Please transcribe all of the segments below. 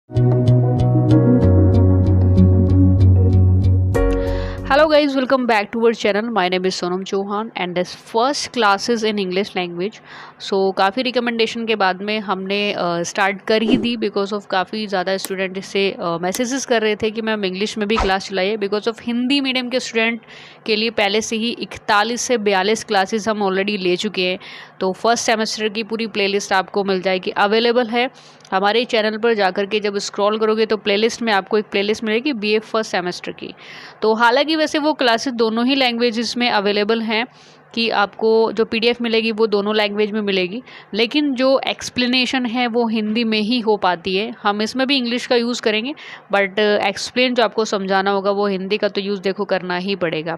Hello guys, welcome back to our channel. My name is Sonam Chauhan and this first class is in English language. So काफ़ी recommendation के बाद में हमने start कर ही दी because of काफ़ी ज़्यादा student इससे मैसेजेस कर रहे थे कि मैम इंग्लिश में भी क्लास चलाइए। बिकॉज ऑफ हिंदी मीडियम के स्टूडेंट के लिए पहले से ही 41 से 42 क्लासेस हम ऑलरेडी ले चुके हैं। तो फर्स्ट सेमेस्टर की पूरी प्लेलिस्ट आपको मिल जाएगी, अवेलेबल है हमारे चैनल पर जाकर के। जब स्क्रॉल करोगे तो प्लेलिस्ट में आपको एक प्लेलिस्ट मिलेगी बीए फर्स्ट सेमेस्टर की। तो हालांकि वैसे वो क्लासेस दोनों ही लैंग्वेजेस में अवेलेबल हैं कि आपको जो पीडीएफ मिलेगी वो दोनों लैंग्वेज में मिलेगी, लेकिन जो एक्सप्लेनेशन है वो हिंदी में ही हो पाती है। हम इसमें भी इंग्लिश का यूज़ करेंगे बट एक्सप्लेन जो आपको समझाना होगा वो हिंदी का तो यूज़ देखो करना ही पड़ेगा।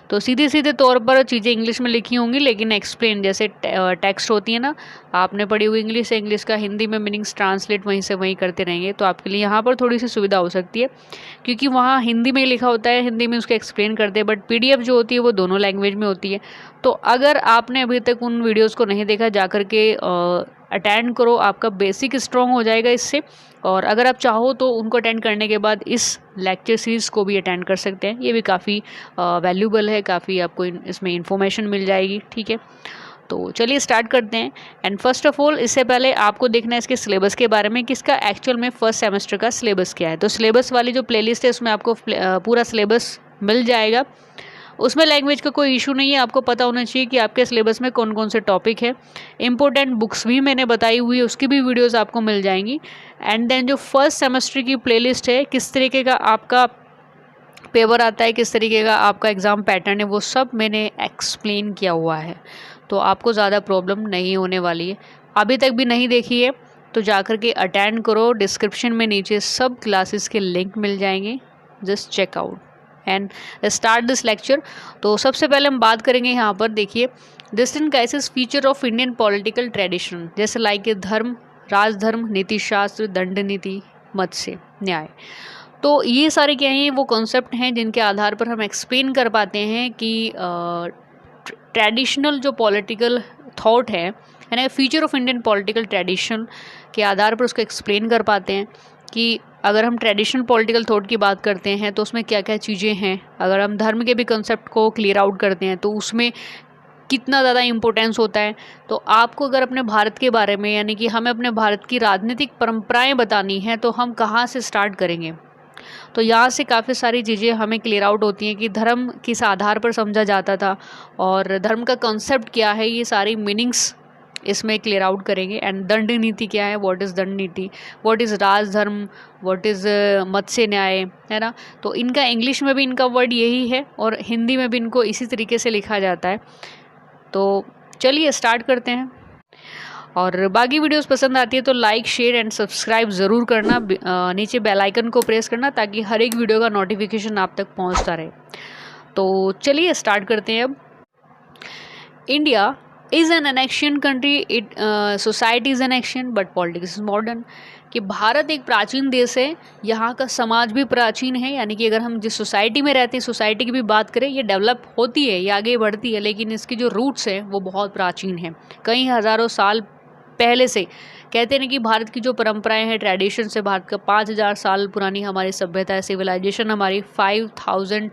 तो सीधे सीधे तौर पर चीज़ें इंग्लिश में लिखी होंगी लेकिन एक्सप्लेन जैसे टेक्स्ट होती है ना, आपने पढ़ी हुई इंग्लिश है, इंग्लिश का हिंदी में मीनिंग्स ट्रांसलेट वहीं से वहीं करते रहेंगे तो आपके लिए यहाँ पर थोड़ी सी सुविधा हो सकती है, क्योंकि वहाँ हिंदी में लिखा होता है, हिंदी में उसको एक्सप्लेन करते हैं, बट पीडीएफ जो होती है वो दोनों लैंग्वेज में होती है। तो अगर आपने अभी तक उन वीडियोज़ को नहीं देखा, जा कर के अटेंड करो, आपका बेसिक स्ट्रॉन्ग हो जाएगा इससे। और अगर आप चाहो तो उनको अटेंड करने के बाद इस लेक्चर सीरीज़ को भी अटेंड कर सकते हैं, ये भी काफ़ी वैल्यूबल है, काफ़ी आपको इसमें इंफॉर्मेशन मिल जाएगी। ठीक है, तो चलिए स्टार्ट करते हैं। एंड फर्स्ट ऑफ ऑल इससे पहले आपको देखना है इसके सिलेबस के बारे में कि इसका एक्चुअल में फर्स्ट सेमेस्टर का सिलेबस क्या है। तो सिलेबस वाली जो प्लेलिस्ट है उसमें आपको पूरा सिलेबस मिल जाएगा, उसमें लैंग्वेज का कोई इशू नहीं है। आपको पता होना चाहिए कि आपके सिलेबस में कौन कौन से टॉपिक है। इंपॉर्टेंट बुक्स भी मैंने बताई हुई है, उसकी भी वीडियोस आपको मिल जाएंगी। एंड देन जो फर्स्ट सेमेस्टर की प्लेलिस्ट है, किस तरीके का आपका पेपर आता है, किस तरीके का आपका एग्ज़ाम पैटर्न है, वो सब मैंने एक्सप्लेन किया हुआ है, तो आपको ज़्यादा प्रॉब्लम नहीं होने वाली है। अभी तक भी नहीं देखी है तो जा कर के अटेंड करो, डिस्क्रिप्शन में नीचे सब क्लासेस के लिंक मिल जाएंगे, just check out and start this lecture. तो सबसे पहले हम बात करेंगे यहाँ पर, देखिए दिस इनकाइसिस feature of Indian political tradition, जैसे लाइक धर्म, राजधर्म, नीति शास्त्र, दंड नीति, मत्स्य न्याय। तो ये सारे क्या हैं, वो कॉन्सेप्ट हैं जिनके आधार पर हम एक्सप्लेन कर पाते हैं कि ट्रेडिशनल जो पॉलिटिकल थॉट है यानी feature of Indian political tradition के आधार पर उसको एक्सप्लेन कर पाते हैं कि अगर हम ट्रेडिशनल पॉलिटिकल थॉट की बात करते हैं तो उसमें क्या क्या चीज़ें हैं। अगर हम धर्म के भी कंसेप्ट को क्लियर आउट करते हैं तो उसमें कितना ज़्यादा इम्पोर्टेंस होता है। तो आपको अगर अपने भारत के बारे में यानी कि हमें अपने भारत की राजनीतिक परंपराएं बतानी हैं तो हम कहाँ से स्टार्ट करेंगे। तो यहाँ से काफ़ी सारी चीज़ें हमें क्लियर आउट होती हैं कि धर्म किस आधार पर समझा जाता था और धर्म का कॉन्सेप्ट क्या है, ये सारी मीनिंग्स इसमें क्लियर आउट करेंगे। एंड दंड नीति क्या है, व्हाट इज़ दंड नीति, व्हाट इज़ राजधर्म, व्हाट इज़ मत्स्य न्याय, है ना। तो इनका इंग्लिश में भी इनका वर्ड यही है और हिंदी में भी इनको इसी तरीके से लिखा जाता है। तो चलिए स्टार्ट करते हैं। और बाकी वीडियोस पसंद आती है तो लाइक, शेयर एंड सब्सक्राइब ज़रूर करना, नीचे बेल आइकन को प्रेस करना ताकि हर एक वीडियो का नोटिफिकेशन आप तक पहुंचता रहे। तो चलिए स्टार्ट करते हैं अब। India is an ancient country, it society is ancient but politics is modern. कि भारत एक प्राचीन देश है, यहाँ का समाज भी प्राचीन है, यानी कि अगर हम जिस सोसाइटी में रहते हैं सोसाइटी की भी बात करें, ये डेवलप होती है, ये आगे बढ़ती है, लेकिन इसकी जो रूट्स हैं वो बहुत प्राचीन हैं, कई हज़ारों साल पहले से। कहते हैं कि भारत की जो परंपराएं हैं, ट्रेडिशन से, भारत का 5000 साल पुरानी हमारी सभ्यता है, सिविलाइजेशन हमारी 5000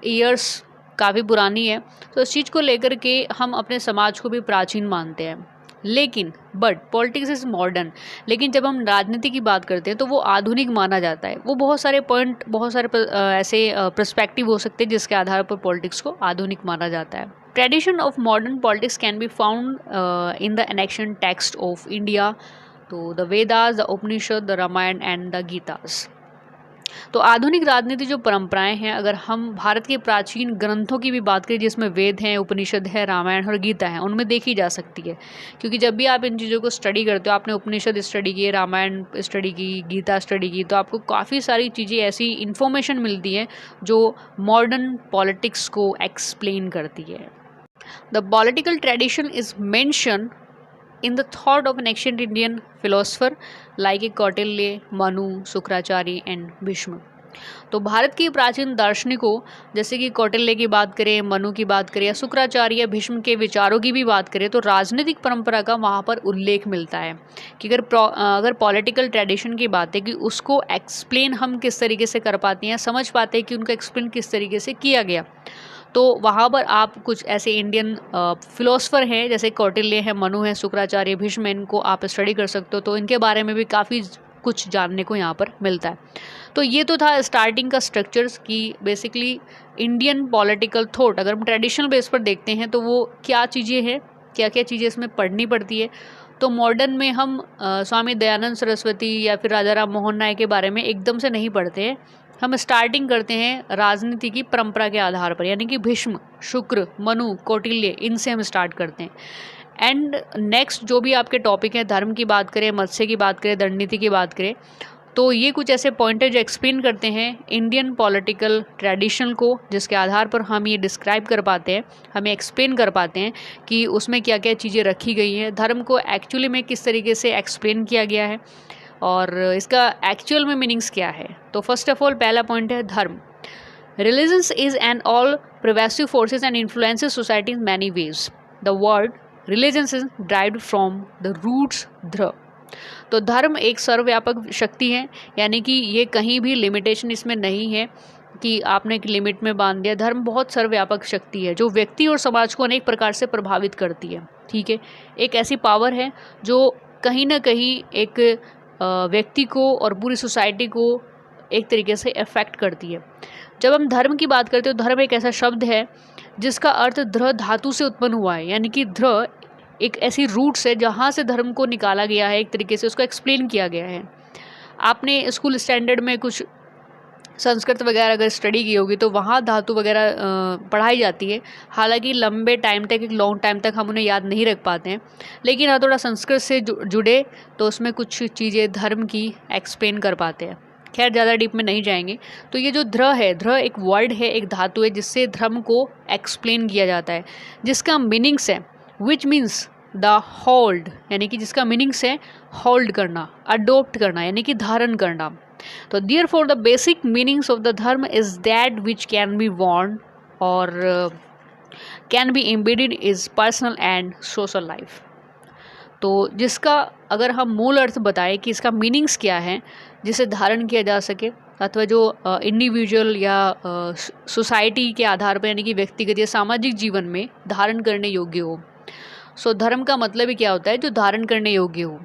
ईयर्स काफ़ी पुरानी है। तो इस चीज़ को लेकर के हम अपने समाज को भी प्राचीन मानते हैं, लेकिन बट पॉलिटिक्स इज़ मॉडर्न। लेकिन जब हम राजनीति की बात करते हैं तो वो आधुनिक माना जाता है। वो बहुत सारे पॉइंट, बहुत सारे ऐसे पर्सपेक्टिव हो सकते हैं जिसके आधार पर पॉलिटिक्स को आधुनिक माना जाता है। Tradition of modern politics can be found in the ancient text of India, तो the Vedas, the Upanishad, the Ramayana and the Gitas. तो आधुनिक राजनीति जो परंपराएं हैं, अगर हम भारत के प्राचीन ग्रंथों की भी बात करें जिसमें वेद हैं, उपनिषद है, रामायण और गीता है, उनमें देखी जा सकती है। क्योंकि जब भी आप इन चीज़ों को स्टडी करते हो, आपने उपनिषद स्टडी की, रामायण स्टडी की, गीता स्टडी की, तो आपको काफ़ी सारी चीज़ें ऐसी इन्फॉर्मेशन मिलती है जो मॉडर्न पॉलिटिक्स को एक्सप्लेन करती है। The political tradition is mention in the thought of an ancient Indian philosopher like Kautilya, Manu, Sukracharya and Bhishma। तो भारत के प्राचीन दार्शनिकों जैसे कि कौटिल्य की बात करें, मनु की बात करें या शुक्राचार्य, भीष्म के विचारों की भी बात करें, तो राजनीतिक परंपरा का वहाँ पर उल्लेख मिलता है कि अगर पॉलिटिकल ट्रेडिशन की बात है कि उसको एक्सप्लेन हम किस तरीके से कर पाते हैं, समझ पाते हैं कि उनका एक्सप्लेन किस तरीके से किया गया, तो वहाँ पर आप कुछ ऐसे इंडियन फिलोसफर हैं जैसे कौटिल्य है, मनु है, शुक्राचार्य, भीष्म, इनको आप स्टडी कर सकते हो। तो इनके बारे में भी काफ़ी कुछ जानने को यहाँ पर मिलता है। तो ये तो था स्टार्टिंग का स्ट्रक्चर्स की बेसिकली इंडियन पॉलिटिकल थॉट। अगर हम ट्रेडिशनल बेस पर देखते हैं तो वो क्या चीज़ें हैं, क्या क्या चीज़ें इसमें पढ़नी पड़ती है। तो मॉडर्न में हम स्वामी दयानंद सरस्वती या फिर राजा राम मोहन राय के बारे में एकदम से नहीं पढ़ते हैं। हम स्टार्टिंग करते हैं राजनीति की परंपरा के आधार पर, यानी कि भीष्म, शुक्र, मनु, कौटिल्य, इनसे हम स्टार्ट करते हैं। एंड नेक्स्ट जो भी आपके टॉपिक हैं, धर्म की बात करें, मत्स्य की बात करें, दंडनीति की बात करें, तो ये कुछ ऐसे पॉइंट है जो एक्सप्लेन करते हैं इंडियन पॉलिटिकल ट्रेडिशन को, जिसके आधार पर हम ये डिस्क्राइब कर पाते हैं, हमें एक्सप्लेन कर पाते हैं कि उसमें क्या क्या चीज़ें रखी गई हैं, धर्म को एक्चुअली में किस तरीके से एक्सप्लेन किया गया है और इसका एक्चुअल में मीनिंग्स क्या है। तो फर्स्ट ऑफ ऑल पहला पॉइंट है धर्म। Religions is an all pervasive forces and influences society in many ways. The word religions is derived from the roots ध्र। तो धर्म एक सर्वव्यापक शक्ति है, यानी कि ये कहीं भी लिमिटेशन इसमें नहीं है कि आपने एक लिमिट में बांध दिया। धर्म बहुत सर्वव्यापक शक्ति है जो व्यक्ति और समाज को अनेक प्रकार से प्रभावित करती है। ठीक है, एक ऐसी पावर है जो कहीं ना कहीं एक व्यक्ति को और पूरी सोसाइटी को एक तरीके से अफेक्ट करती है। जब हम धर्म की बात करते हैं तो धर्म एक ऐसा शब्द है जिसका अर्थ ध्र धातु से उत्पन्न हुआ है, यानी कि ध्र एक ऐसी रूट्स है जहाँ से धर्म को निकाला गया है, एक तरीके से उसको एक्सप्लेन किया गया है। आपने स्कूल स्टैंडर्ड में कुछ संस्कृत वगैरह अगर स्टडी की होगी तो वहाँ धातु वगैरह पढ़ाई जाती है। हालांकि लंबे टाइम तक, एक लॉन्ग टाइम तक हम उन्हें याद नहीं रख पाते हैं, लेकिन हाँ थोड़ा संस्कृत से जुड़े तो उसमें कुछ चीज़ें धर्म की एक्सप्लेन कर पाते हैं। खैर ज़्यादा डीप में नहीं जाएंगे। तो ये जो ध्र है, ध्र एक वर्ड है, एक धातु है जिससे धर्म को एक्सप्लेन किया जाता है, जिसका मीनिंग्स है विच मीन्स द होल्ड, यानी कि जिसका मीनिंग्स है होल्ड करना, अडोप्ट करना, यानी कि धारण करना। तो therefore the basic meanings of the dharma is that which can be worn or can be embedded is personal and social life। तो जिसका अगर हम मूल अर्थ बताएं कि इसका मीनिंग्स क्या है, जिसे धारण किया जा सके अथवा जो इंडिविजुअल या सोसाइटी के आधार पर, यानी कि व्यक्तिगत या सामाजिक जीवन में धारण करने योग्य हो। सो धर्म का मतलब ही क्या होता है, जो धारण करने योग्य हो।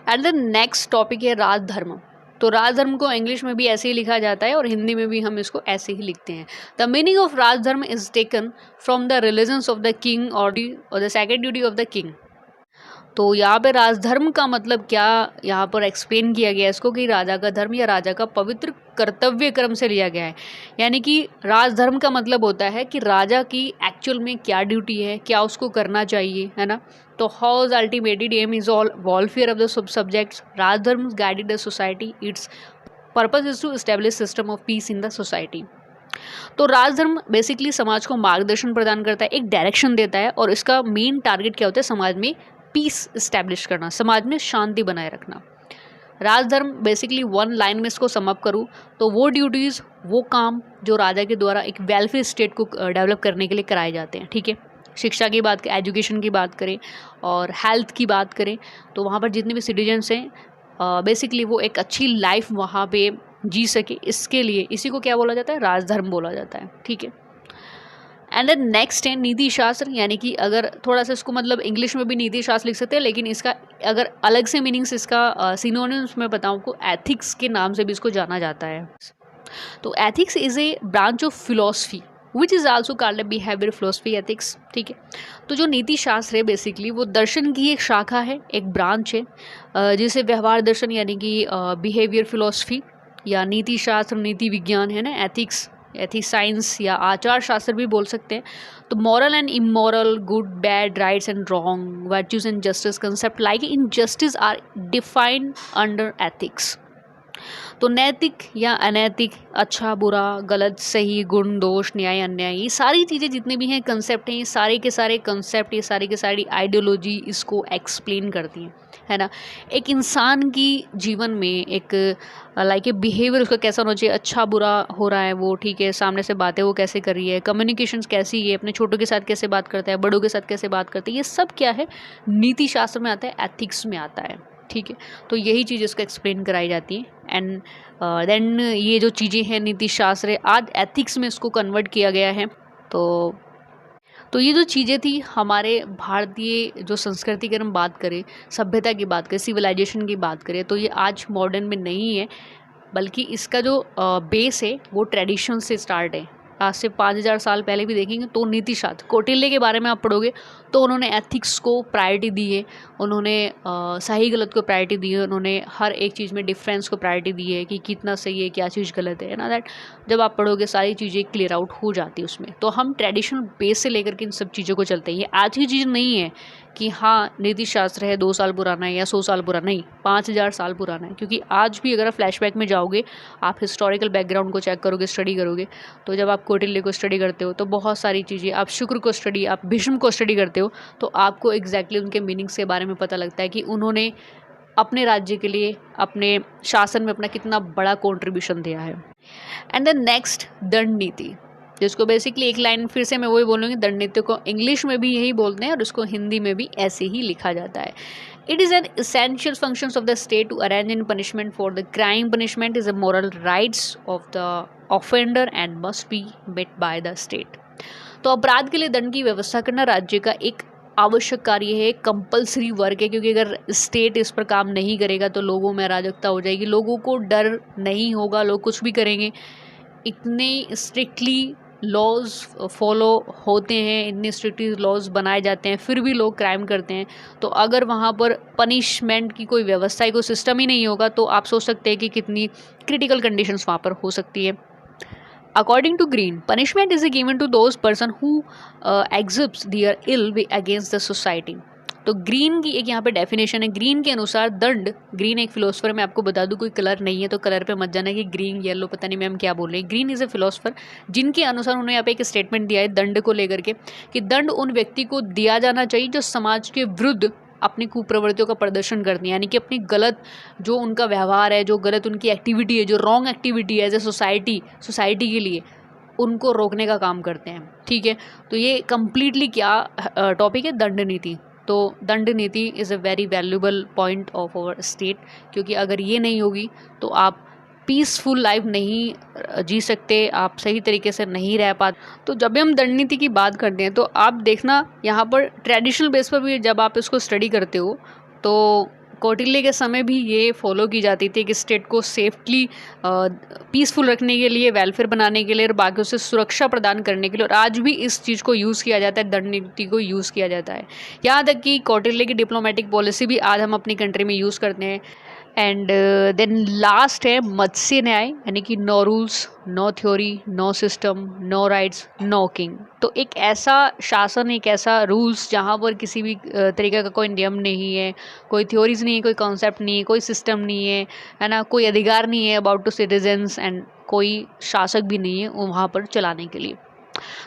एंड द नेक्स्ट टॉपिक है राजधर्म। तो राजधर्म को इंग्लिश में भी ऐसे ही लिखा जाता है और हिंदी में भी हम इसको ऐसे ही लिखते हैं। The meaning of rajdharma is taken from the religions of the king और the second duty of the king. तो यहाँ पे राजधर्म का मतलब क्या यहाँ पर एक्सप्लेन किया गया है इसको कि राजा का धर्म या राजा का पवित्र कर्तव्य क्रम से लिया गया है। यानी कि राजधर्म का मतलब होता है कि राजा की एक्चुअल में क्या ड्यूटी है, क्या उसको करना चाहिए, है ना। तो house ultimated aim is all welfare of the subjects. Rajdharma guided the society, its purpose is to establish system of peace in the society. तो राजधर्म बेसिकली समाज को मार्गदर्शन प्रदान करता है, एक डायरेक्शन देता है, और इसका मेन टारगेट क्या होता है, समाज में पीस इस्टेब्लिश करना, समाज में शांति बनाए रखना। राजधर्म बेसिकली वन लाइन में इसको समअप करूँ तो वो ड्यूटीज़, वो काम जो राजा के द्वारा एक वेलफेयर स्टेट को डेवलप करने के लिए कराए जाते हैं। ठीक है, शिक्षा की बात करें, एजुकेशन की बात करें और हेल्थ की बात करें, तो वहाँ पर जितने भी सिटीजन्स हैं बेसिकली वो एक अच्छी लाइफ वहाँ पे जी सके, इसके लिए इसी को क्या बोला जाता है, राजधर्म बोला जाता है। ठीक है, एंड देन नेक्स्ट है नीति शास्त्र। यानी कि अगर थोड़ा सा इसको मतलब इंग्लिश में भी नीति शास्त्र लिख सकते हैं, लेकिन इसका अगर अलग से मीनिंग्स, इसका सिनोनिम्स में बताऊँ को एथिक्स के नाम से भी इसको जाना जाता है। तो ethics is a branch of philosophy which is also called behaviour philosophy ethics. ठीक है, तो जो नीति शास्त्र है बेसिकली वो दर्शन की एक शाखा है, एक ब्रांच है जिसे व्यवहार दर्शन यानी कि बिहेवियर फिलोसफी या नीति शास्त्र, नीति विज्ञान है ना, एथिक्स साइंस या आचार शास्त्र भी बोल सकते हैं। तो moral and immoral, good bad, rights and wrong, virtues and justice concept like injustice are defined under ethics. तो नैतिक या अनैतिक, अच्छा बुरा, गलत सही, गुण दोष, न्याय अन्याय, ये सारी चीज़ें जितने भी हैं कंसेप्ट हैं, ये सारे के सारे कंसेप्ट, ये सारी की सारी आइडियोलॉजी इसको एक्सप्लेन करती हैं। है ना। एक इंसान की जीवन में एक लाइक ए बिहेवियर उसका कैसा होना चाहिए, अच्छा बुरा हो रहा है वो, ठीक है, सामने से बातें वो कैसे कर रही है, कम्युनिकेशंस कैसी है, अपने छोटों के साथ कैसे बात करता है, बड़ों के साथ कैसे बात करता है, ये सब क्या है, नीति शास्त्र में आता है, एथिक्स में आता है, ठीक है। तो यही चीज़ इसको एक्सप्लेन कराई जाती है। एंड देन ये जो चीज़ें हैं नीति शास्त्र है, आज एथिक्स में इसको कन्वर्ट किया गया है। तो ये जो चीज़ें थी हमारे भारतीय जो संस्कृति की हम बात करें, सभ्यता की बात करें, सिविलाइजेशन की बात करें, तो ये आज मॉडर्न में नहीं है, बल्कि इसका जो बेस है वो ट्रेडिशन से स्टार्ट है। आज से 5000 साल पहले भी देखेंगे तो नीति शास्त्र, कौटिल्य के बारे में आप पढ़ोगे तो उन्होंने एथिक्स को प्रायोरिटी दी है, उन्होंने सही गलत को प्रायोरिटी दी है, उन्होंने हर एक चीज़ में डिफरेंस को प्रायोरिटी दी है कि कितना सही है, क्या चीज़ गलत है ना। दैट जब आप पढ़ोगे सारी चीज़ें क्लियर आउट हो जाती है उसमें। तो हम ट्रेडिशनल बेस से लेकर के इन सब चीज़ों को चलते हैं। ये आज की चीज़ नहीं है कि हाँ नीति शास्त्र है 2 साल पुराना है या 100 साल पुराना, नहीं, 5000 साल पुराना है। क्योंकि आज भी अगर आप फ्लैशबैक में जाओगे, आप हिस्टोरिकल बैकग्राउंड को चेक करोगे, स्टडी करोगे, तो जब आप कौटिल्य को स्टडी करते हो तो बहुत सारी चीज़ें, आप शुक्र को स्टडी, आप भीष्म को स्टडी करते हो तो आपको एग्जैक्टली उनके मीनिंग्स के बारे में पता लगता है कि उन्होंने अपने राज्य के लिए, अपने शासन में अपना कितना बड़ा कॉन्ट्रीब्यूशन दिया है। एंड द नेक्स्ट, दंड नीति, जिसको बेसिकली एक लाइन फिर से मैं वही बोलूँगी, दंड नीति को इंग्लिश में भी यही बोलते हैं और उसको हिंदी में भी ऐसे ही लिखा जाता है। It is an essential functions of the state to arrange in punishment for the crime. Punishment is a moral rights of the offender and must be met by the state. तो अपराध के लिए दंड की व्यवस्था करना राज्य का एक आवश्यक कार्य है, कंपलसरी वर्क है, क्योंकि अगर स्टेट इस पर काम नहीं करेगा तो लोगों में अराजकता हो जाएगी, लोगों को डर नहीं होगा, लोग कुछ भी करेंगे। इतने स्ट्रिक्टली लॉज फॉलो होते हैं, इतने स्ट्रिक्टली लॉज बनाए जाते हैं, फिर भी लोग क्राइम करते हैं। तो अगर वहाँ पर पनिशमेंट की कोई व्यवस्था, कोई सिस्टम ही नहीं होगा तो आप सोच सकते हैं कि कितनी क्रिटिकल कंडीशंस वहाँ पर हो सकती है। According to Green, punishment is given to those person who exhibits their ill will against the society. तो ग्रीन की एक यहाँ पे डेफिनेशन है। ग्रीन के अनुसार दंड, ग्रीन एक फिलोसफर, मैं आपको बता दूं कोई कलर नहीं है तो कलर पे मत जाना कि ग्रीन येलो पता नहीं मैम क्या बोल रहे हैं। ग्रीन इज़ ए फिलोसफर, जिनके अनुसार उन्होंने यहाँ पे एक स्टेटमेंट दिया है दंड को लेकर के कि दंड उन व्यक्ति को दिया जाना चाहिए जो समाज के विरुद्ध अपनी कुप्रवृत्तियों का प्रदर्शन करती हैं, यानी कि अपनी गलत जो उनका व्यवहार है, जो गलत उनकी एक्टिविटी है, जो रॉन्ग एक्टिविटी है एज ए सोसाइटी के लिए, उनको रोकने का काम करते हैं, ठीक है। तो ये कम्प्लीटली क्या टॉपिक है, दंड नीति। तो दंड नीति is a very valuable point of our state, क्योंकि अगर ये नहीं होगी तो आप पीसफुल लाइफ नहीं जी सकते, आप सही तरीके से नहीं रह पाते। तो जब भी हम दंड नीति की बात करते हैं तो आप देखना यहाँ पर ट्रेडिशनल बेस पर भी जब आप इसको स्टडी करते हो तो कौटिल्य के समय भी ये फॉलो की जाती थी कि स्टेट को सेफ्टली पीसफुल रखने के लिए, वेलफेयर बनाने के लिए और बाकी उसे सुरक्षा प्रदान करने के लिए, और आज भी इस चीज़ को यूज़ किया जाता है, दंड नीति को यूज़ किया जाता है। यहाँ तक कि कौटिल्य की डिप्लोमेटिक पॉलिसी भी आज हम अपनी कंट्री में यूज़ करते हैं। एंड देन लास्ट है मत्स्य न्याय, यानी कि no rules, no theory, no system, no rights, no king. तो एक ऐसा शासन, एक ऐसा रूल्स जहाँ पर किसी भी तरीके का कोई नियम नहीं है, कोई थ्योरीज नहीं है, कोई कॉन्सेप्ट नहीं है, कोई सिस्टम नहीं है ना, कोई अधिकार नहीं है अबाउट टू सिटीजन्स, एंड कोई शासक भी नहीं है वहाँ पर चलाने के लिए।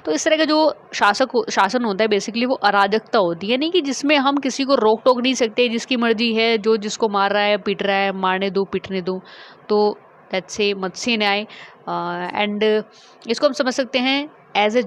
तो इस तरह का जो शासन होता है बेसिकली वो अराजकता होती है, नहीं कि जिसमें हम किसी को रोक टोक नहीं सकते, जिसकी मर्जी है, जो जिसको मार रहा है, पीट रहा है, मारने दो, पीटने दो। तो दैट्स ए मत्स्य न्याय। एंड इसको हम समझ सकते हैं एज ए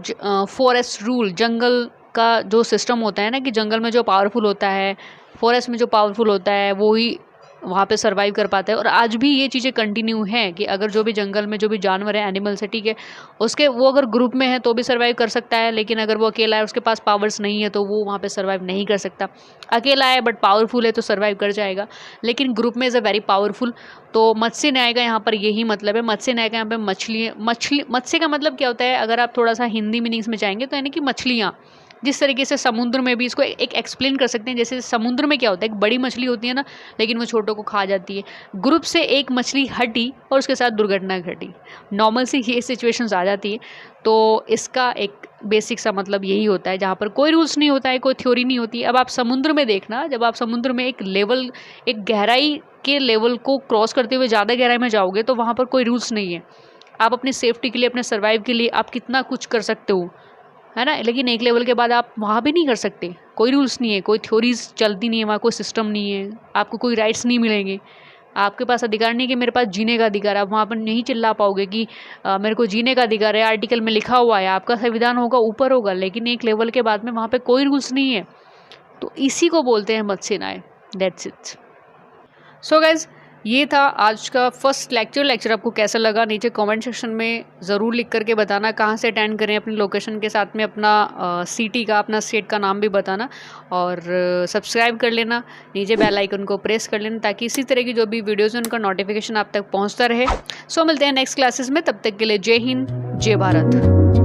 फॉरेस्ट रूल, जंगल का जो सिस्टम होता है ना, कि जंगल में जो पावरफुल होता है, फॉरेस्ट में जो पावरफुल होता है वो ही वहाँ पे सर्वाइव कर पाता है। और आज भी ये चीज़ें कंटिन्यू हैं कि अगर जो भी जंगल में जो भी जानवर है, एनिमल्स है, ठीक है, उसके वो अगर ग्रुप में है तो भी सर्वाइव कर सकता है, लेकिन अगर वो अकेला है, उसके पास पावर्स नहीं है, तो वो वहाँ पे सर्वाइव नहीं कर सकता। अकेला है बट पावरफुल है तो सर्वाइव कर जाएगा, लेकिन ग्रुप में इज़ अ वेरी पावरफुल। तो मत्स्य न्याय का यहाँ पर यही मतलब है। मत्स्य न्याय का यहाँ पे मत्स्य का मतलब क्या होता है, अगर आप थोड़ा सा हिंदी मीनिंग्स में जाएंगे तो यानी कि मछलियाँ, जिस तरीके से समुद्र में भी इसको एक एक्सप्लेन कर सकते हैं। जैसे समुद्र में क्या होता है, एक बड़ी मछली होती है ना, लेकिन वो छोटों को खा जाती है। ग्रुप से एक मछली हटी और उसके साथ दुर्घटना घटी, नॉर्मल सी ये सिचुएशंस आ जाती है। तो इसका एक बेसिक सा मतलब यही होता है, जहाँ पर कोई रूल्स नहीं होता है, कोई थ्योरी नहीं होती है। अब आप समुद्र में देखना, जब आप समुद्र में एक लेवल, एक गहराई के लेवल को क्रॉस करते हुए ज़्यादा गहराई में जाओगे तो वहाँ पर कोई रूल्स नहीं है। आप अपनी सेफ्टी के लिए, अपने सर्वाइव के लिए आप कितना कुछ कर सकते हो, है ना। लेकिन एक लेवल के बाद आप वहाँ भी नहीं कर सकते, कोई रूल्स नहीं है, कोई थ्योरीज चलती नहीं है वहाँ, कोई सिस्टम नहीं है, आपको कोई राइट्स नहीं मिलेंगे, आपके पास अधिकार नहीं कि मेरे पास जीने का अधिकार है। आप वहाँ पर नहीं चिल्ला पाओगे कि मेरे को जीने का अधिकार है, आर्टिकल में लिखा हुआ है, आपका संविधान होगा ऊपर होगा, लेकिन एक लेवल के बाद में वहाँ पे कोई रूल्स नहीं है। तो इसी को बोलते हैं मत से न्याय। That's it. सो गाइज, ये था आज का फर्स्ट लेक्चर आपको कैसा लगा नीचे कमेंट सेक्शन में ज़रूर लिख करके बताना। कहाँ से अटेंड करें, अपनी लोकेशन के साथ में अपना सिटी का, अपना स्टेट का नाम भी बताना, और सब्सक्राइब कर लेना, नीचे बेल आइकन को प्रेस कर लेना, ताकि इसी तरह की जो भी वीडियोज़ हैं उनका नोटिफिकेशन आप तक पहुँचता रहे। सो मिलते हैं नेक्स्ट क्लासेस में, तब तक के लिए जय हिंद, जय भारत।